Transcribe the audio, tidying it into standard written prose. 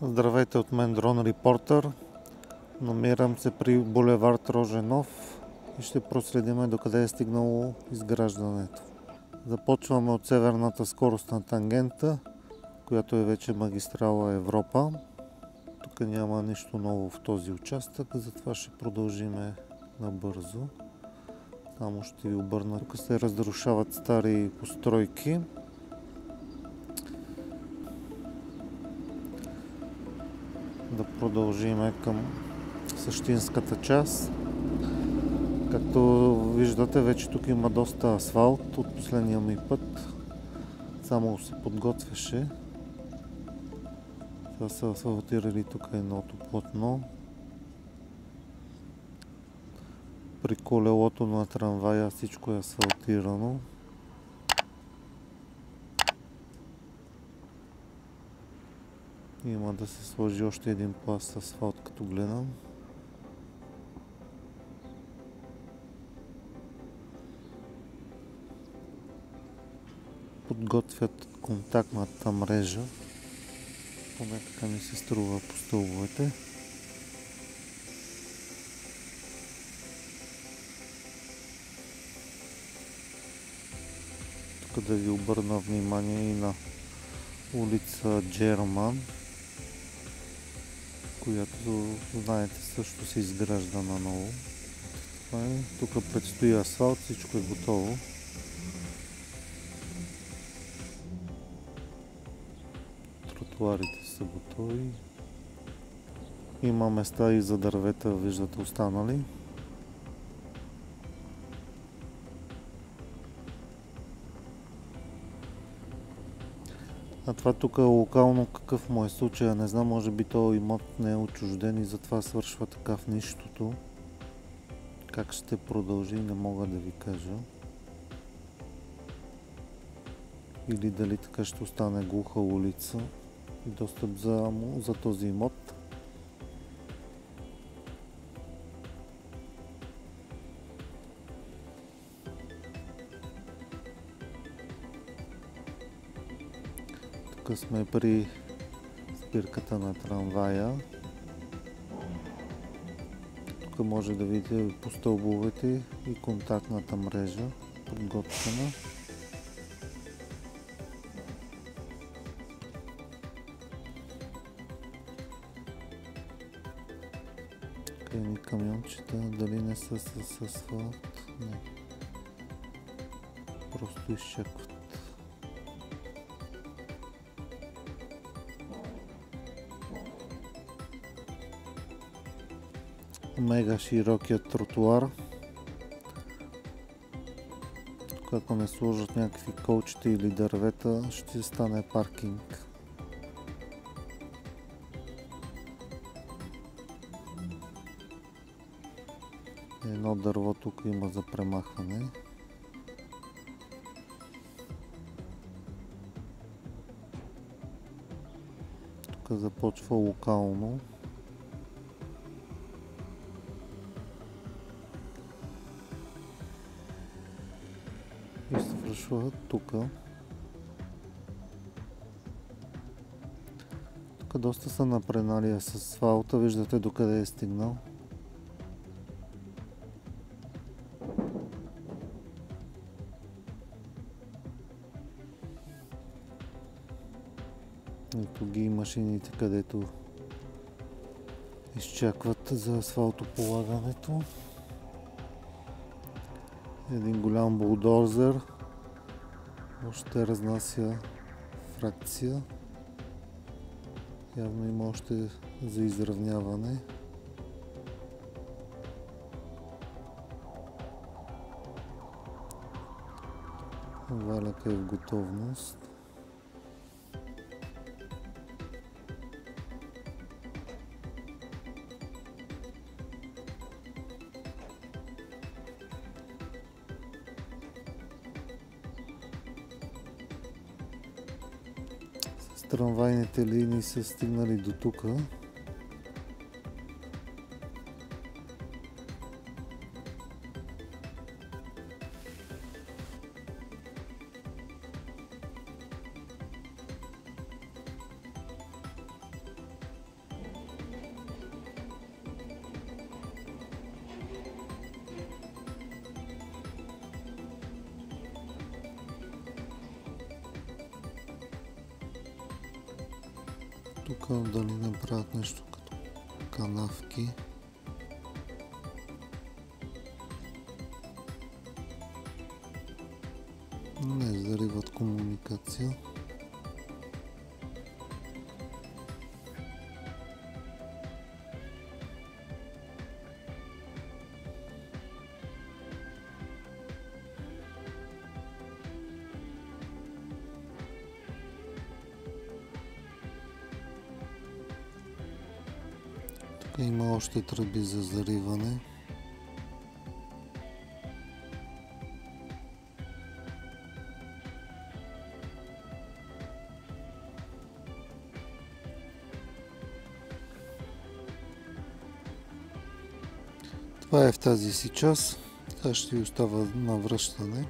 Здравейте от мен, Дрон Репортър. Намирам се при булевард Роженов и ще проследим докъде е стигнало изграждането. Започваме от северната скоростна тангента, която е вече магистрала Европа. Тук няма нищо ново в този участък, затова ще продължим набързо. Само ще ви обърна. Тук се разрушават стари постройки. Да продължим към същинската част. Както виждате, вече тук има доста асфалт от последния ми път. Само се подготвяше. Сега са асфалтирали тук едното платно. При колелото на трамвая всичко е асфалтирано. Има да се сложи още един пласт асфалт, като гледам. Подготвят контактната мрежа. Поне така ми се струва по стълбовете. Тук да ви обърна внимание и на улица Джерман, която, знаете, също се изгражда наново. Тук предстои асфалт, всичко е готово. Тротуарите са готови. Има места и за дървета, виждате, останали. А това тук е локално, какъв му е случая, не знам, може би този имот не е отчужден и затова свършва така в нищото. Как ще продължи, не мога да ви кажа. Или дали така ще остане глуха улица и достъп за този имот. Тук сме при спирката на трамвая. Тук може да видите по стълбовете и контактната мрежа подготвена. Тук едни камиончета, дали не са с асфалт? Не. Просто изчакват. Мега широкият тротуар. Тук, ако не сложат някакви колчета или дървета, ще стане паркинг. Едно дърво тук има за премахване. Тук започва локално. И свършва тук. Тук доста са напренали с асфалта, виждате докъде е стигнал. Ето ги машините, където изчакват за асфалтополагането. Един голям булдозер още разнася фракция. Явно има още за изравняване. Валяк е в готовност. С трамвайните линии са стигнали до тук. Тук дали не правят нещо като канавки. Не зариват комуникация. Тук има още тръби за зариване. Това е в тази си част. Сега ще ви остава на връщане.